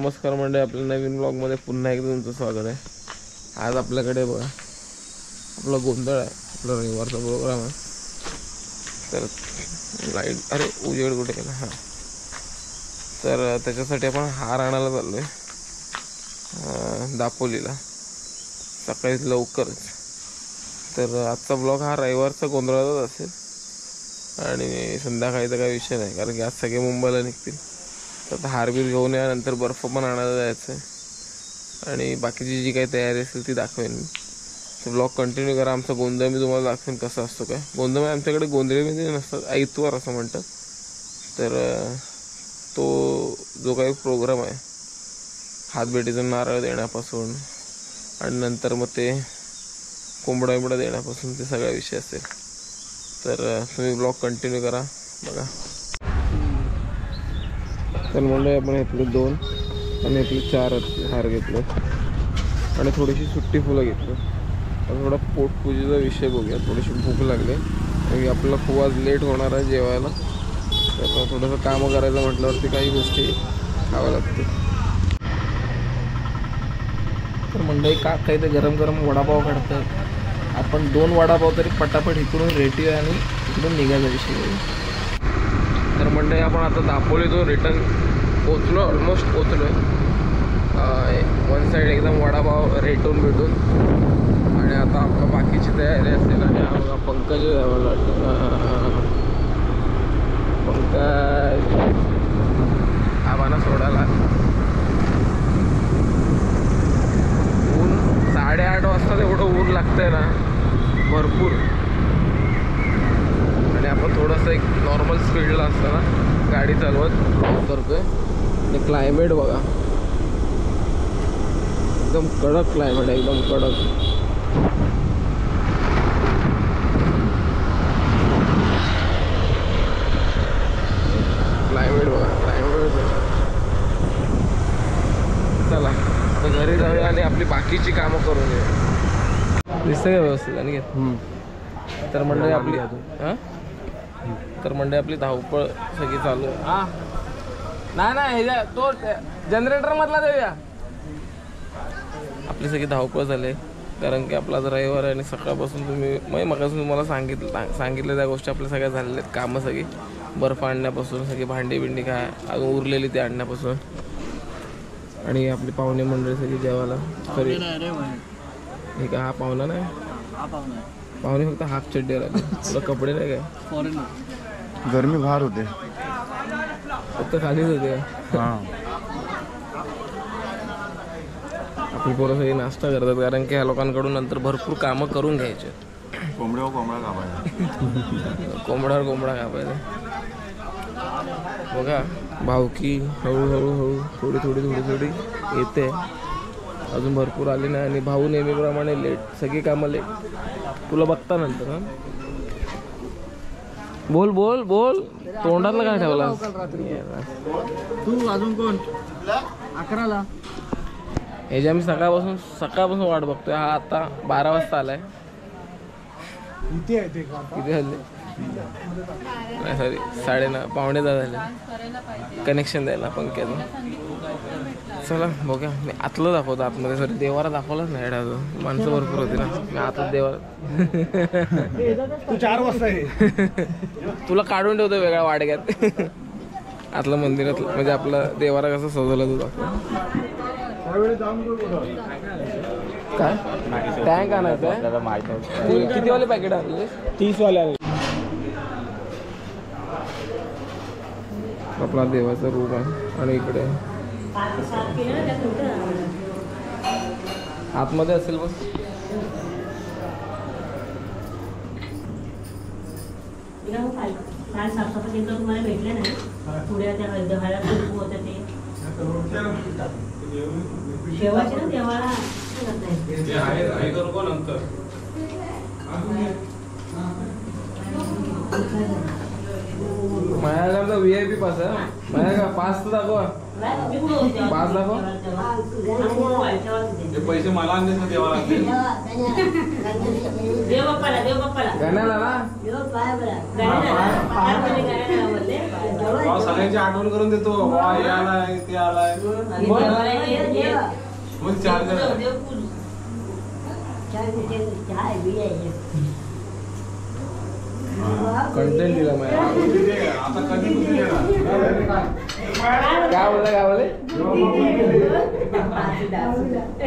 नमस्कार मंडळी, आपल्या नवीन ब्लॉगमध्ये पुन्हा एकदा तुमचं स्वागत आहे। आज आपल्याकडे बघा आपला गोंधळ आहे, आपला रविवारचा प्रोग्राम आहे। तर लाईट अरे उजेड कुठे गेला। हां, तर त्याच्यासाठी आपण हार आणायला चाललो आहे दापोलीला सकाळी लवकरच। तर आजचा ब्लॉग हा रविवारचा गोंधळाचाच असेल आणि संध्याकाळीचा काही विषय नाही, कारण की आज सगळे मुंबईला निघतील। तर हारबीर घेऊन या, नंतर बर्फ पण आणायला जायचं आहे आणि बाकीची जी काही तयारी असेल ती दाखवेन मी। तर ब्लॉग कंटिन्यू करा। आमचा गोंधळ मी तुम्हाला दाखवेन कसा असतो काय। गोंधळ आमच्याकडे गोंधळीमध्ये नसतात, ऐतवार असं म्हणतात। तर तो जो काही प्रोग्राम आहे हातभेटीचं नारळ देण्यापासून आणि नंतर मग ते कोंबडा बिंबडा देण्यापासून ते सगळा विषय असेल। तर तुम्ही ब्लॉग कंटिन्यू करा बघा। तर म्हणजे आपण इथले 2 आणि इथले 4 हार घेतले आणि थोडीशी सुट्टी फुलं घेतली। आता थोडा पोटपूजेचा विषय बघूया। थोडीशी भूक लागली आणि आपल्याला खूप आज लेट होणार आहे जेवायला। तर थोडंसं कामं करायचं म्हटल्यावरती काही गोष्टी खाव्या लागतील। तर मंडळी काका इथे गरम गरम वडापाव काढतात। आपण 2 वडापाव तरी पटापट इकडून रेटी आणि इकडून निघायचा विषय। तर मंडळी आपण आता दापोलीतून रिटर्न पोचलो, ऑलमोस्ट पोचलो आहे। वन साईड एकदम वडापाव रेटून भेटून आणि आता आपलं बाकीची तयारी असेल। आणि हा बघा पंकज पंकज आम्हाला सोडायला ऊन 8:30 वाजता एवढं ऊन लागतंय ना भरपूर। आणि आपण थोडंसं एक नॉर्मल स्पीडला असताना गाडी चालवत ड्रॉप करतोय आणि क्लायमेट बघा एकदम कडक क्लायमेट आहे, एकदम कडक। क्लायमेट बघा, क्लायमेट। चला आता घरी जाऊया आणि आपली बाकीची कामं करून घेऊया। दिसतं का व्यवस्थित आणि तर मंडळी आपली आपली धावपळ सगळी चालू आहे। नाही तो जनरेटर मधला देऊया। आपली सगळी धावपळ झाली आहे कारण की आपला आज रविवार आहे आणि सकाळपासून तुम्ही मगापासून तुम्हाला सांगितलं त्या गोष्टी आपल्या सगळ्या झालेल्या आहेत। कामं सगळी बर्फ आणण्यापासून सगळी भांडी बिंडी काय अजून उरलेली ते आणण्यापासून। आणि आपली पाहुणे मंडळी सगळी जेवायला सॉरी हे का हा पाहुणा नाही, पाहुणे फक्त हाफ चड्डी राहिले, तुला कपडे नाही काय। गरमी बाहेर होते, फक्त खालीच होते। आपली पोरं सगळी नाश्ता करतात कारण की ह्या लोकांकडून नंतर भरपूर कामं करून घ्यायचे। कोंबड्यावर कोंबडा कापायचा, कोंबड्यावर कोंबडा कापायचा बघा। भावकी हळूहळू थोडी थोडी येते, अजून भरपूर आली नाही। आणि भाऊ नेहमीप्रमाणे लेट, सगळी कामं लेट। तुला बघता नंतर हा बोल बोल बोल, तोंडातला काय ठेवला तू? अजून कोण 11ला? हे जे आम्ही सकाळपासून वाट बघतोय, हा आता 12 वाजता आलाय। किती झाले? नाही सॉरी 9:30 पावणे 10 झाले कनेक्शन द्यायला पंक्याचं। चला बघूया, मी आतलं दाखवतो आतमध्ये। सॉरी देवारा दाखवलाच नाही अजून, माणसं भरपूर होती ना। मी आतच देवारा तू 4 वाजता आहे तुला काढून ठेवतो वेगळ्या वाडग्यात। आतलं मंदिरातलं म्हणजे आपलं देवारा कसं सजवलं तो दाखव। काय टँक आणायचं आहे? किती वाले पॅकेट आणले? 30 वाले आले। आपला देवाचा रूम आहे आणि इकडे आतमध्ये असेल बस। तुम्हाला भेटले नाही पुढे त्या होत्या ते शेवाचे ना देवाला माझ्या तो VIP पास आहे माझ्या का पास तर दाखवा पास दाखवा पैसे मला आणले तर देवा लागते गाण्याला ना सगळ्यांची आठवण करून देतो हे आलाय ते आलाय मग चार्जर कंटेंट दिला माझ्या आता कधी काय बोलले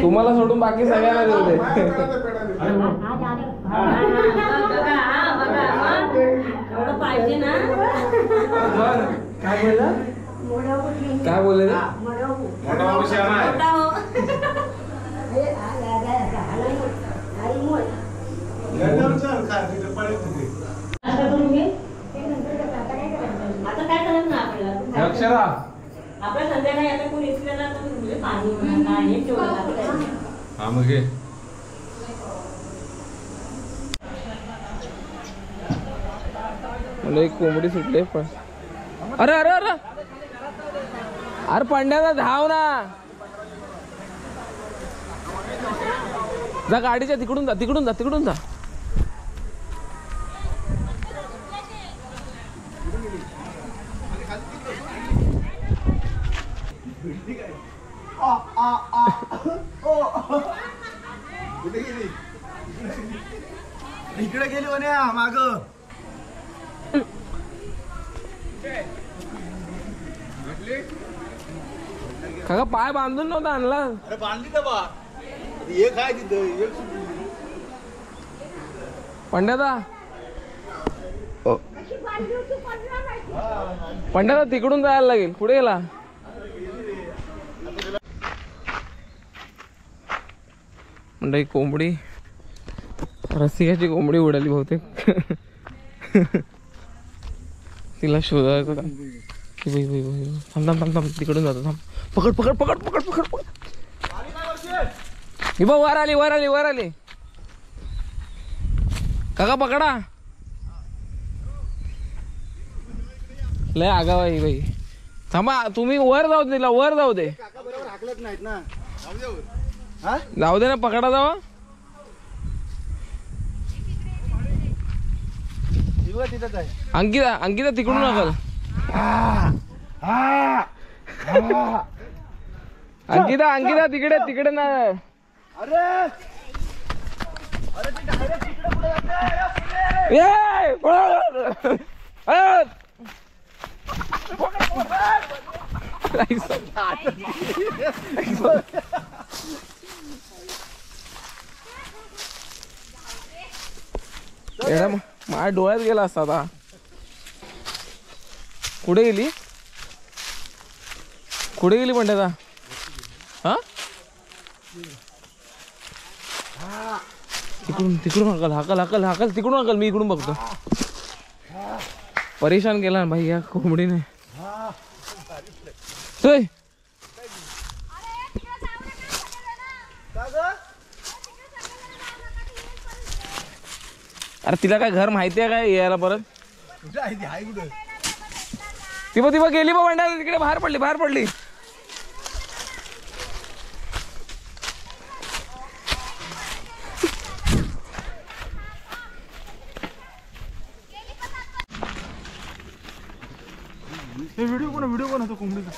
तुम्हाला सोडून बाकी सगळ्यांना देऊ दे पाहिजे ना काय बोलला काय बोलले रे? मोठा विषय आहे आता काय करत ना आपल्याला अक्षरा आपल्या संध्याकाळी आता कोणी इचलेला तर म्हणजे पाणी म्हणा काय हे ठेवलं हा मग घे मला एक कोंबडी सुटले पण अरे अरे अरे अरे पंड्याचा धाव ना जा गाडीच्या तिकडून जा तिकडून जा तिकडून जा इकडे गेली म्हणे माग काका पाय बांधून नव्हता आणला अरे बांधली का बा एक आहे तिथं एक पंड्याचा पंड्याचा तिकडून जायला लागेल पुढे गेला म्हणजे कोंबडी रसिकाची कोंबडी उडाली बहुतेक तिला शोधायचं का थांब थांब थांब थांब तिकडून जातो थांब पकड पकड पकड पकड पकड पकड ही बघ वर आली वर आली वर आली काका पकडा लय आगाव आहे बाई थांबा तुम्ही वर जाऊ दे वर जाऊ दे हाकलत नाहीत ना जाऊ दे ना पकडा जावा तिथंच आहे अंकिता अंकिता तिकडून नकल अंकिता अंकिता तिकडे तिकडे ना अरे अरे ती डायरेक्ट तिकडे पुढे जाते ए पळ माझ्या डोळ्यात गेला असता आता कुठे गेली कुठे गेली पण त्याचा हा तिकडून तिकडून हकल हकल हकल हकल तिकडून हकल मी इकडून बघतो परेशान केला ना भाई या कोंबडीने अरे तिला काय घर माहिती आहे काय यायला परत ती बघ गेली बघ भांडा तिकडे बाहेर पडली बाहेर पडली व्हिडिओ कोण होतो कोंबडीचा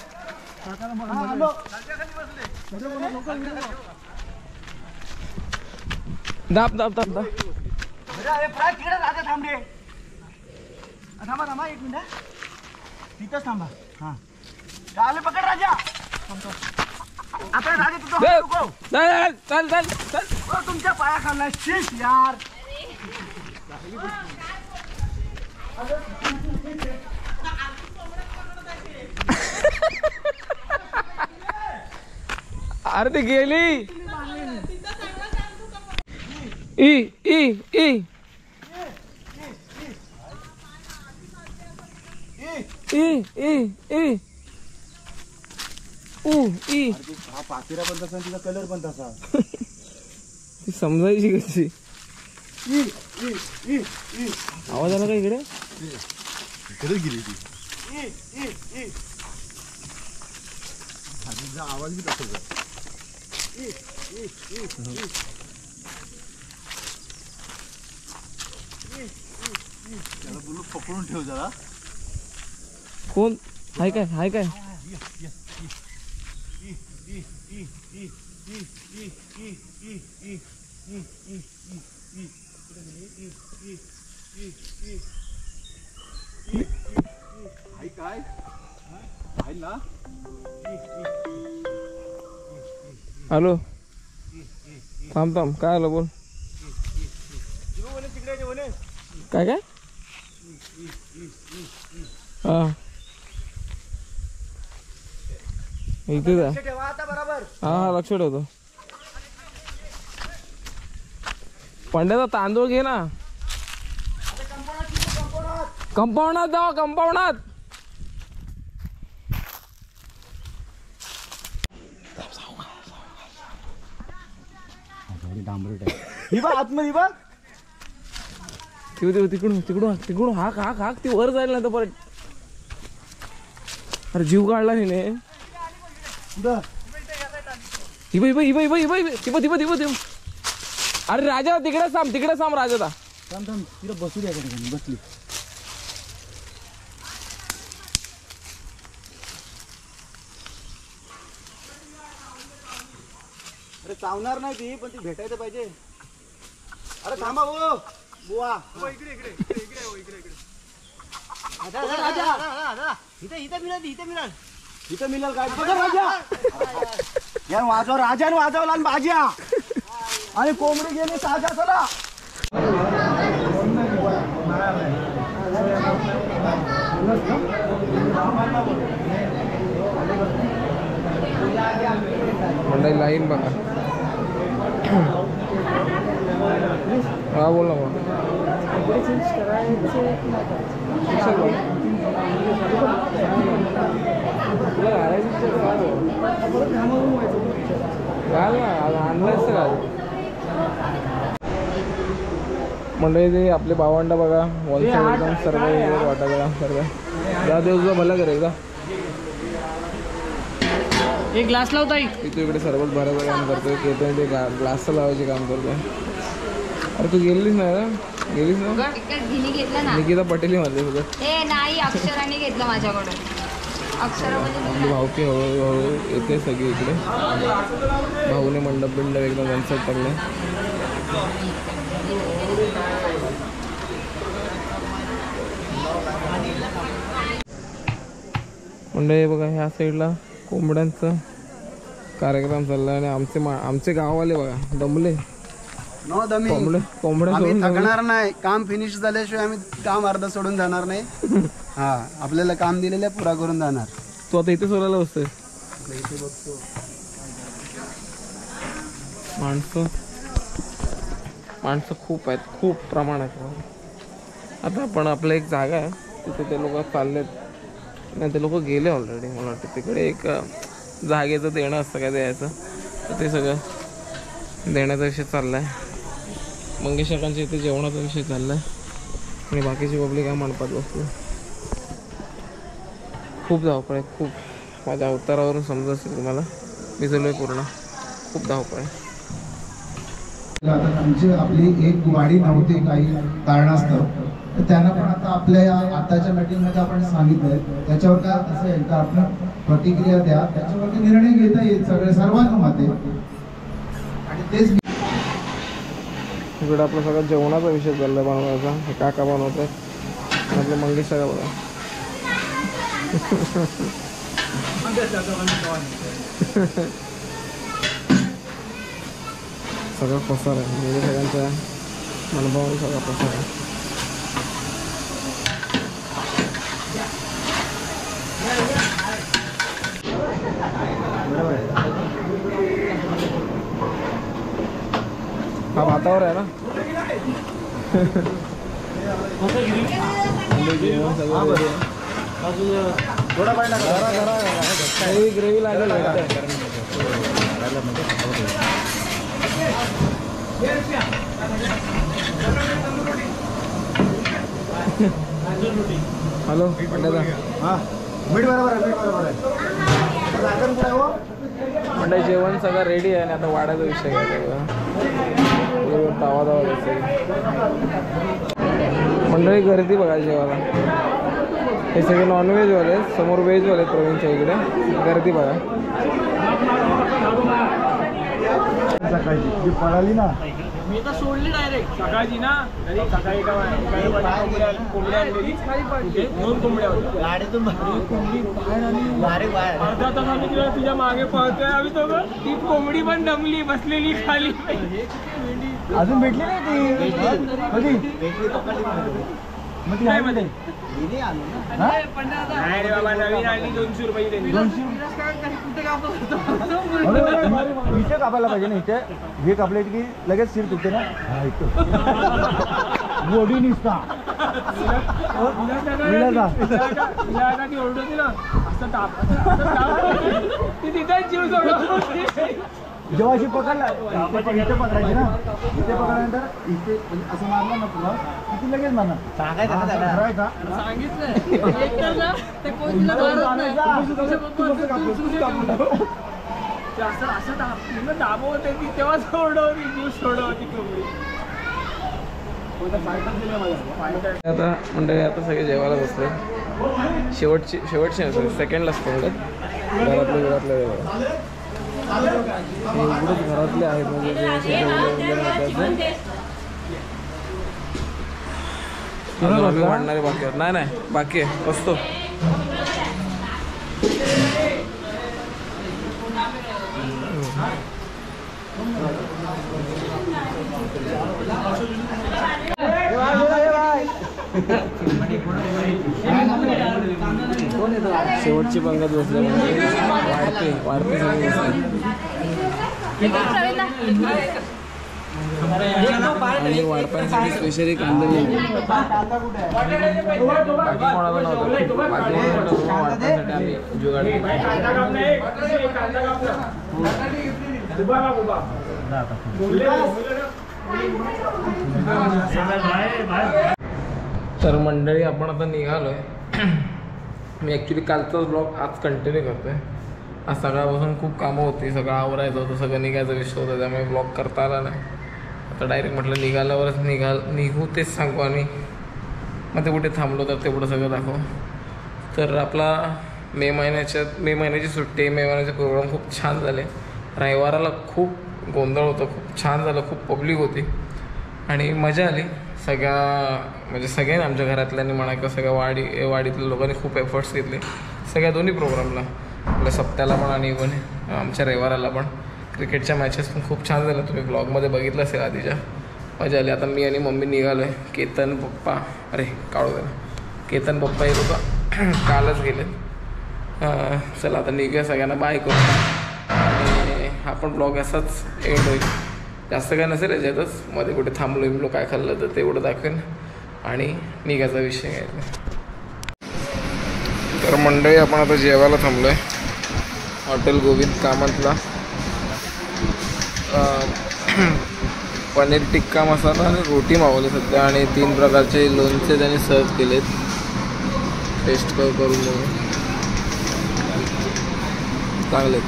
दाब दाब दाब दाब तिकडे राजा थांबले थांबा थांबा एक मिनिट तिथंच थांबा हा चालेल पकड राजा आता राजा तुझं चल चल चल चल तुमच्या पाया खाल्ला शीश यार अरे ती गेली E E E E E E E हा पातेरा पण तसा तिचा कलर पण तसा ती समजायची कशी आवाज आला का इकडे इकडे गेली ती आवाज बी तसं त्याला बोलू पकडून ठेव जरा. कोण हाय काय हाय काय काय आहे ना. हॅलो थांब थांब काय आलं बोल काय काय हा इथे जा. हा हा लक्ष ठेवतो. पंड्याचा तांदूळ घे ना. कंपाऊंडात जावा कंपाऊंडात. ही बा आतमध्ये बा तिकडून तिकडून तिकडून हाक हाक हाक ती वर जाईल ना तर परत. अरे जीव काढला हिने. अरे राजा तिकडे साम राजा तिला बसू द्या बसली. अरे चावणार नाही ती पण ती भेटायचं पाहिजे. अरे थांबा हो बुवा. इकडे इकडे इकडे इकडे इकडे इथं मिळेल काय राजा. या वाजव राजाने वाजवला आणि बाज्या आणि कोंबडी गेली साजा. चला मंडई लाईन बघा. हा बोल ना मंडळी ते आपले भावंड बघा वन साईड एकदम सर्व वाटायला सर्व जा देवचा भला करे का. एक ग्लास लावता तू इकडे सरबत भरायचं काम करतोय केतन ते ग्लासचं लावायचे काम करतोय. अरे तू गेलीस नाही ना गेलीस ना निकिता पटेल मध्ये सोबत नाही अक्षराने घेतलं माझ्याकडून. अक्षरामध्ये भावकी हळूहळू येते सगळी इकडे. भाऊने मंडप बिंडप एकदम वन साईड टाकले. मंडळी बघा ह्या साईडला कोंबड्यांचा कार्यक्रम चालला आणि आमचे गाववाले बघा दमले. नो दमी कोंबड्या आम्ही सोडून थकणार नाही. काम फिनिश झाल्याशिवाय आम्ही काम अर्धा सोडून जाणार नाही. हा आपल्याला काम दिलेलं पुरा करून जाणार. तू आता इथे सोडायला बसतोय. माणसं खूप आहेत खूप प्रमाणात. आता आपण आपलं एक जागा आहे तिथे ते लोक चाललेत नाही ते लोक गेले ऑलरेडी. मला वाटतं तिकडे एक जागेचं देणं असतं काय द्यायचं तर ते सगळं देण्याचा विषय चालला आहे. मंगेशकांच्या इथे जेवणाचा विषय चालला आहे आणि बाकीची पब्लिक काय मंडपात बसली. खूप धावपळ आहे खूप. माझ्या अवतारावरून समजत असेल तुम्हाला मी चालू पूर्ण खूप धावपळ आहे. आता आमची आपली एक वाडी नव्हती काही कारणास्तव तर त्यांना पण आता आपल्या या आताच्या मीटिंगमध्ये आपण सांगितलंय त्याच्यावर काय असं आहे का आपण प्रतिक्रिया द्या त्याच्यावरती निर्णय घेता येईल सगळे सर्वांमध्ये. आणि तेच इकडे आपला सगळा जेवणाचा विषय चालला बनवायचा. हे काका बनवत आहेत आपले मंगेश सगळं बघा. सगळा पसार आहे म्हणजे सगळ्यांच्या मनभावाने सगळा पसार आहे. हा भातावर आहे ना थोडा पाणी ग्रेव्ही लागेल. हॅलो मंडळा हा मीठ बरोबर आहे झाकण कुठे हो मंडळ जेवण सगळं रेडी आहे आणि आता वाढायचा विषय आहे तावा मंडळी गर्दी बघा जेवायला हे सगळे नॉनव्हेजवाले समोर व्हेजवाले प्रवीणच्या इकडे गर्दी बघा सकाळची जी पळाली ना मी तर सोडली डायरेक्ट सकाळची ना तरी सकाळी कोंबड्या आणलेली 2 कोंबड्या होत्या गाडीतून कोंबडी बाहेर आली अर्धा तास आम्ही तिला तुझ्या मागे पळतोय आम्ही तो ती कोंबडी पण दमली बसलेली खाली अजून भेटली नाही ती कधी मग ती आहे मध्ये नाही रे बाबा नवीन आली 200 रुपये त्यांनी 200 इथे कापायला पाहिजे ना इथे हे कापले की लगेच शिर तुटते ना गोडी निसता ती ओरडते ना असं ताप ती तिथेच जीव सोडतो जेव्हा अशी पकडला इथे पकडायची ना इथे पकडल्यानंतर इथे असं मारलं ना तुला किती लगेच मारणार सांगायचं दाबवते ती तेव्हाच सोडवती जीव सोडवती कोंबडी आता मंडळी आता सगळे जेवायला बसले शेवटची सेकंडला असते घरातले एवढंच घरातले आहेत म्हणजे वाढणारे बाकी आहेत नाही बाकी आहे बसतो शेवटची पंगत बसले वाढते आणि वाढपायसाठी स्पेशली कांदा बाकी कोणाला नव्हतं वाढपायसाठी आम्ही जुगाड तर मंडळी आपण आता निघालोय मी ॲक्च्युली कालचाच ब्लॉग आज कंटिन्यू करतोय आज सकाळपासून खूप कामं होती सगळं आवरायचं होतं सगळं निघायचा विषय होता त्यामुळे ब्लॉग करता आला नाही आता डायरेक्ट म्हटलं निघाल्यावरच निघू तेच सांगू आणि मग ते कुठे थांबलो तर तेवढं सगळं दाखव तर आपला मे महिन्याची सुट्टी मे महिन्याचे प्रोग्राम खूप छान झाले रविवाराला खूप गोंधळ होतं खूप छान झालं खूप पब्लिक होती आणि मजा आली सगळ्यांनी आमच्या घरातल्यांनी म्हणा किंवा सगळ्या वाडीतल्या लोकांनी खूप एफर्ट्स घेतले सगळ्या दोन्ही प्रोग्रामला आपल्या सप्त्याला पण आणि इव्हन आमच्या रविवाराला पण क्रिकेटच्या मॅचेस पण खूप छान झाल्या तुम्ही ब्लॉगमध्ये बघितलं असेल आधीच्या मजा आली आता मी आणि मम्मी निघालो आहे केतन पप्पा हे लोक कालच गेले चला आता निघूया सगळ्यांना बाय करू आणि हा पण ब्लॉग असाच एंड होईल जास्त काय नसेल याच्यातच मध्ये कुठे थांबलो काय खाल्लं तर तेवढं दाखवेन आणि निघायचा विषय घ्यायचा तर मंडळी आपण आता जेवायला थांबलो आहे हॉटेल गोविंद कामतला पनीर टिक्का मसाला आणि रोटी मागवली सध्या आणि 3 प्रकारचे लोणचे त्यांनी सर्व केलेत टेस्ट करून चांगले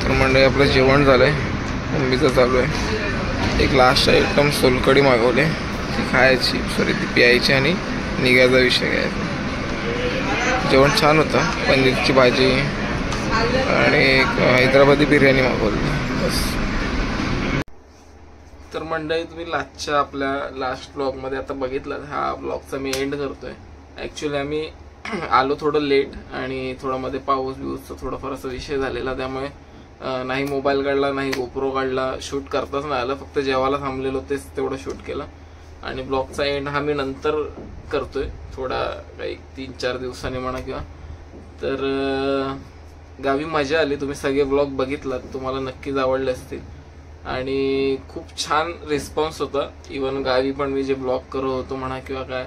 तर मंडळी आपलं जेवण झालं आहे मम्मीचं चालू आहे एक लास्ट आयटम सोलकढी मागवली ती खायची ती प्यायची आणि निघायचा विषय घ्यायचा जेवण छान होतं पनीरची भाजी आणि एक हैदराबादी बिर्याणी मागवली बस तर मंडळी तुम्ही आपल्या लास्ट ब्लॉगमध्ये आता बघितलं हा ब्लॉगचा मी एंड करतोय ॲक्च्युली आम्ही आलो थोडं लेट आणि थोडं मध्ये पाऊसचा थोडाफार असा विषय झालेला त्यामुळे नाही मोबाईल काढला नाही गोप्रो काढला शूट करताच नाही आलं फक्त जेवायला थांबलेलो तेच तेवढं शूट केलं आणि ब्लॉगचा एंड हा मी नंतर करतोय थोडा काही 3-4 दिवसांनी म्हणा किंवा तर गावी मजा आली तुम्ही सगळे ब्लॉग बघितलात तुम्हाला नक्कीच आवडले असतील आणि खूप छान रिस्पॉन्स होता इवन गावी पण मी जे ब्लॉग करत होतो म्हणा किंवा काय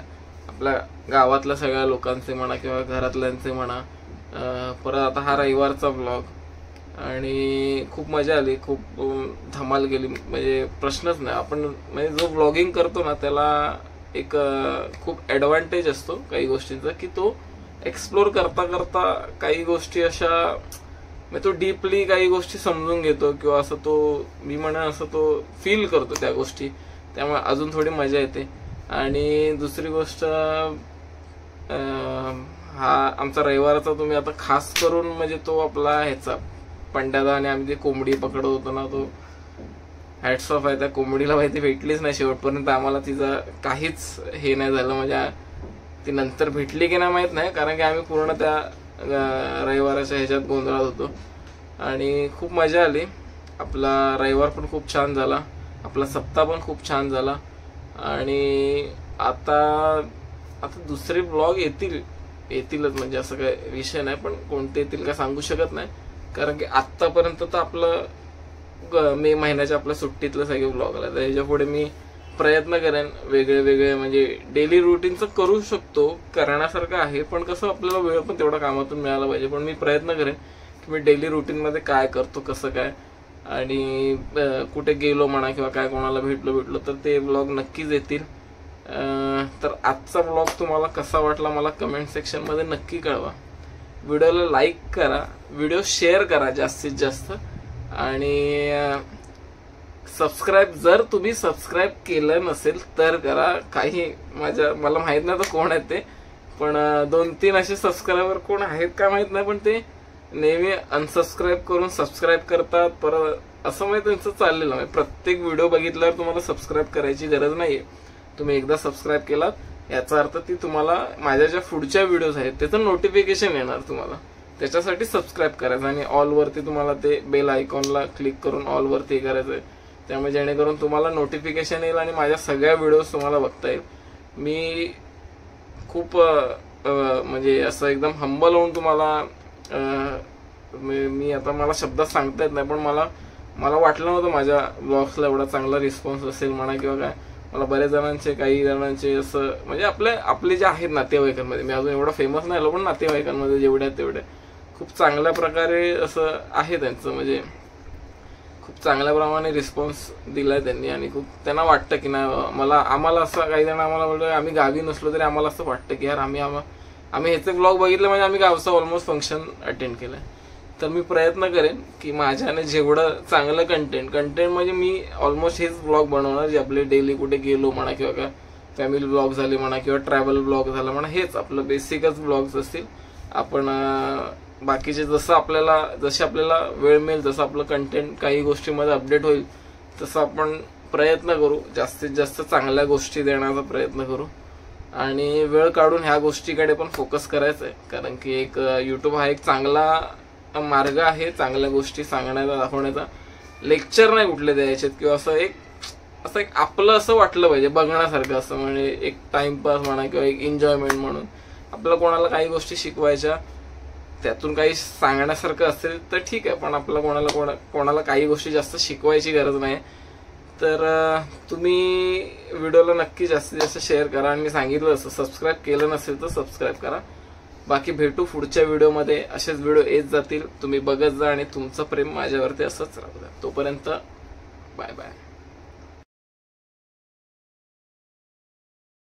आपल्या गावातल्या सगळ्या लोकांचे म्हणा किंवा घरातल्यांचे म्हणा परत आता हा रविवारचा ब्लॉग आणि खूप मजा आली खूप धमाल गेली म्हणजे प्रश्नच नाही आपण म्हणजे जो ब्लॉगिंग करतो ना त्याला एक खूप ॲडव्हान्टेज असतो काही गोष्टींचा, की तो एक्सप्लोर करता करता काही गोष्टी अशा म्हणजे तो डीपली काही गोष्टी समजून घेतो किंवा असं तो मी म्हणेन असं तो फील करतो त्या गोष्टी, त्यामुळे अजून थोडी मजा येते. आणि दुसरी गोष्ट हा आमचा रविवारचा तुम्ही आता खास करून म्हणजे तो आपला ह्याचा पंड्यादा आणि आम्ही ते कोंबडी पकडत होतो ना, तो हॅट्स ऑफ आहे त्या कोंबडीला. माहिती भेटलीच नाही शेवटपर्यंत आम्हाला, तिचं काहीच हे नाही झालं. म्हणजे ती नंतर भेटली की नाही माहित नाही, कारण की आम्ही पूर्ण त्या रविवाराच्या ह्याच्यात गोंधळात होतो आणि खूप मजा आली. आपला रविवार पण खूप छान झाला, आपला सप्ताह पण खूप छान झाला. आणि आता दुसरे ब्लॉग येतीलच म्हणजे असं काही विषय नाही, पण कोणते येतील काय सांगू शकत नाही, कारण की आत्तापर्यंत तर आपलं मे महिन्याच्या आपल्या सुट्टीतलं सगळे ब्लॉग आला. तर ह्याच्या पुढे मी प्रयत्न करेन वेगळे म्हणजे डेली रुटीनचं करू शकतो, करण्यासारखं आहे, पण कसं आपल्याला वेळ पण तेवढा कामातून मिळाला पाहिजे. पण मी प्रयत्न करेन की मी डेली रुटीनमध्ये काय करतो, कसं काय, आणि कुठे गेलो म्हणा किंवा काय कोणाला भेटलो तर ते ब्लॉग नक्कीच येतील. तर आजचा ब्लॉग तुम्हाला कसा वाटला मला कमेंट सेक्शनमध्ये नक्की कळवा. व्हिडिओला लाईक करा, व्हिडिओ शेअर करा जास्तीत जास्त, आणि सबस्क्राईब जर तुम्ही सबस्क्राईब केलं नसेल तर करा. काही मला माहित नाही तर कोण आहेत ते, पण 2-3 असे सबस्क्रायबर कोण आहेत का माहित नाही, पण ते नेहमी अनसबस्क्राईब करून सबस्क्राईब करतात परत, असं म्हणजे त्यांचं चाललेलं आहे. प्रत्येक व्हिडिओ बघितल्यावर तुम्हाला सबस्क्राईब करायची गरज नाहीये. तुम्ही एकदा सबस्क्राईब केलात याचा अर्थ ती तुम्हाला माझ्या ज्या पुढच्या व्हिडिओज आहेत त्याचं नोटिफिकेशन येणार तुम्हाला, त्याच्यासाठी सबस्क्राईब करायचं आणि ऑल वरती तुम्हाला ते बेल आयकॉनला क्लिक करून ऑल वरती करायचंय. त्यामुळे जेणेकरून तुम्हाला नोटिफिकेशन येईल आणि माझ्या सगळ्या व्हिडिओज तुम्हाला बघता येईल. मी खूप म्हणजे असं एकदम हंबल होऊन तुम्हाला मी आता मला शब्दात सांगता येत नाही, पण मला वाटलं नव्हतं माझ्या ब्लॉग्सला एवढा चांगला रिस्पॉन्स असेल म्हणा किंवा काय. मला बऱ्याच जणांचे काही जणांचे असं म्हणजे आपले जे आहेत नातेवाईकांमध्ये, मी अजून एवढा फेमस नाही आलो, पण नातेवाईकांमध्ये जेवढे आहेत तेवढे खूप चांगल्या प्रकारे असं आहे त्यांचं, म्हणजे खूप चांगल्या प्रमाणे रिस्पॉन्स दिलाय त्यांनी. आणि खूप त्यांना वाटतं की नाही आम्हाला असं काही जण आम्हाला बोलतो, आम्ही गावी नसलो तरी आम्हाला असं वाटतं की यार आम्ही ह्याचे ब्लॉग बघितले म्हणजे आम्ही गावचं ऑलमोस्ट फंक्शन अटेंड केलंय. तर मी प्रयत्न करेन की माझ्याने जेवढं चांगलं कंटेंट म्हणजे मी ऑलमोस्ट हेच ब्लॉग बनवणार जे आपले डेली कुठे गेलो म्हणा किंवा काय फॅमिली ब्लॉग झाले म्हणा किंवा ट्रॅव्हल ब्लॉग झाला म्हणा, हेच आपलं बेसिकच ब्लॉग्स असतील. आपण बाकीचे जसे आपल्याला वेळ मिळेल जसं आपलं कंटेंट काही गोष्टीमध्ये अपडेट होईल तसं आपण प्रयत्न करू, जास्तीत जास्त चांगल्या गोष्टी देण्याचा प्रयत्न करू आणि वेळ काढून ह्या गोष्टीकडे पण फोकस करायचा आहे. कारण की एक युट्यूब हा एक चांगला मार्ग आहे चांगल्या गोष्टी सांगण्याचा, दाखवण्याचा. लेक्चर नाही कुठले द्यायचे किंवा असं एक आपलं असं वाटलं पाहिजे बघण्यासारखं, असं म्हणजे एक टाइमपास म्हणा किंवा एक एन्जॉयमेंट म्हणून आपल्याला कोणाला काही गोष्टी शिकवायच्या, त्यातून काही सांगण्यासारखं असेल तर ठीक आहे, पण आपल्याला कोणाला काही गोष्टी जास्त शिकवायची गरज नाही. तर तुम्ही व्हिडिओला नक्की जास्तीत जास्त शेअर करा आणि मी सांगितलं असं सबस्क्राईब केलं नसेल तर सबस्क्राईब करा. बाकी भेटू पुढच्या व्हिडिओमध्ये, असेच व्हिडिओ येत जातील, तुम्ही बघत जा आणि तुमचं प्रेम माझ्यावरती असंच राहू द्या. तोपर्यंत बाय बाय.